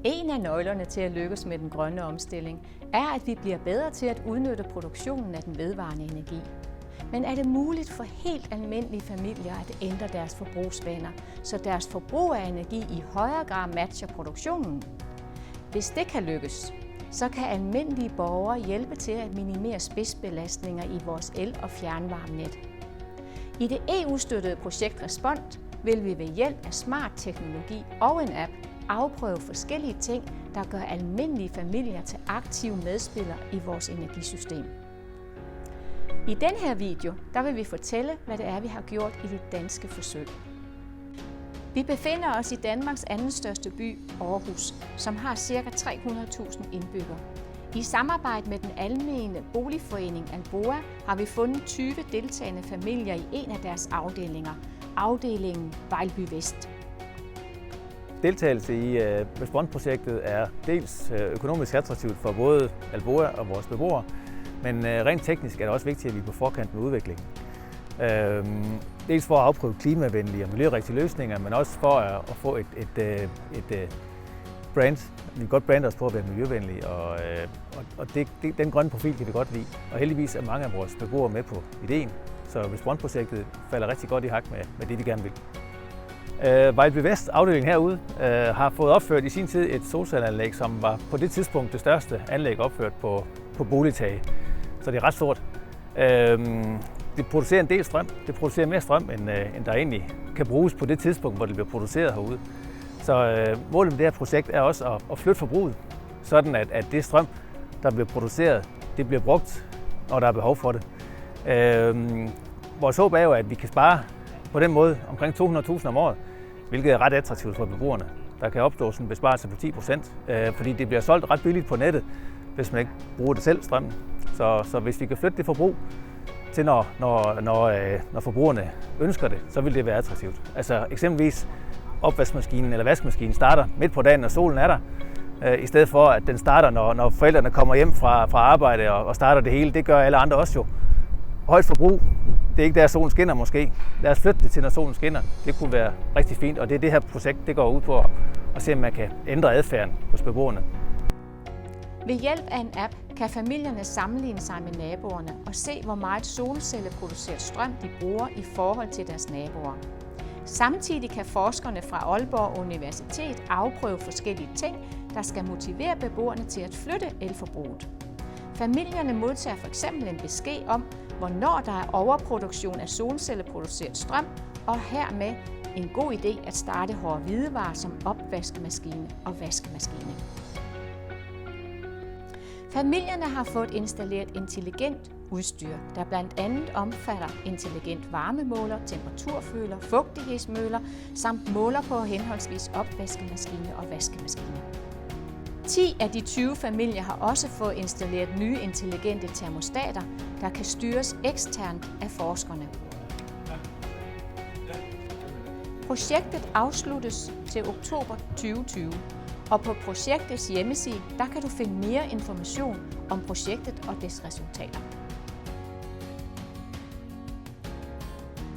En af nøglerne til at lykkes med den grønne omstilling er, at vi bliver bedre til at udnytte produktionen af den vedvarende energi. Men er det muligt for helt almindelige familier at ændre deres forbrugsvaner, så deres forbrug af energi i højere grad matcher produktionen? Hvis det kan lykkes, så kan almindelige borgere hjælpe til at minimere spidsbelastninger i vores el- og fjernvarmenet. I det EU-støttede projekt Respond vil vi ved hjælp af smart teknologi og en app afprøve forskellige ting, der gør almindelige familier til aktive medspillere i vores energisystem. I den her video der vil vi fortælle, hvad det er, vi har gjort i det danske forsøg. Vi befinder os i Danmarks anden største by, Aarhus, som har ca. 300.000 indbyggere. I samarbejde med den almene boligforening Alboa har vi fundet 20 deltagende familier i en af deres afdelinger, afdelingen Vejlby Vest. Deltagelse i Respond-projektet er dels økonomisk attraktivt for både Alboa og vores beboere, men rent teknisk er det også vigtigt, at vi er på forkant med udviklingen. Dels for at afprøve klimavenlige og miljørigtige løsninger, men også for at få et brand. Vi kan godt brande os på at være miljøvenlige, og den grønne profil kan vi godt lide. Og heldigvis er mange af vores beboere med på ideen, så Respond-projektet falder rigtig godt i hak med det, vi gerne vil. Vejlby Vest, afdelingen herude, har fået opført i sin tid et solcelleanlæg, som var på det tidspunkt det største anlæg opført på boligtage. Så det er ret stort. Det producerer en del strøm. Det producerer mere strøm, end der egentlig kan bruges på det tidspunkt, hvor det bliver produceret herude. Så målet med det her projekt er også at flytte forbruget, sådan at det strøm, der bliver produceret, det bliver brugt, når der er behov for det. Vores håb er jo, at vi kan spare på den måde omkring 200.000 om året, hvilket er ret attraktivt for beboerne. Der kan opstå sådan en besparelse på 10%, fordi det bliver solgt ret billigt på nettet, hvis man ikke bruger det selv, strømmen. Så hvis vi kan flytte det forbrug til, når forbrugerne ønsker det, så vil det være attraktivt. Altså eksempelvis opvaskemaskinen eller vaskemaskinen starter midt på dagen, når solen er der, i stedet for at den starter, når forældrene kommer hjem fra arbejde og starter det hele. Det gør alle andre også jo. Højt forbrug, det er ikke der solen skinner måske. Lad os flytte det til, når solen skinner. Det kunne være rigtig fint, og det er det her projekt, det går ud på at se, om man kan ændre adfærden hos beboerne. Ved hjælp af en app kan familierne sammenligne sig med naboerne og se, hvor meget solcelleproduceret strøm de bruger i forhold til deres naboer. Samtidig kan forskerne fra Aalborg Universitet afprøve forskellige ting, der skal motivere beboerne til at flytte elforbruget. Familierne modtager f.eks. en besked om, hvornår der er overproduktion af solcelleproduceret strøm, og hermed en god idé at starte hårde hvidevarer som opvaskemaskine og vaskemaskine. Familierne har fået installeret intelligent udstyr, der blandt andet omfatter intelligent varmemåler, temperaturføler, fugtighedsmåler samt måler på henholdsvis opvaskemaskine og vaskemaskine. 10 af de 20 familier har også fået installeret nye intelligente termostater, der kan styres eksternt af forskerne. Projektet afsluttes til oktober 2020, og på projektets hjemmeside der kan du finde mere information om projektet og dets resultater.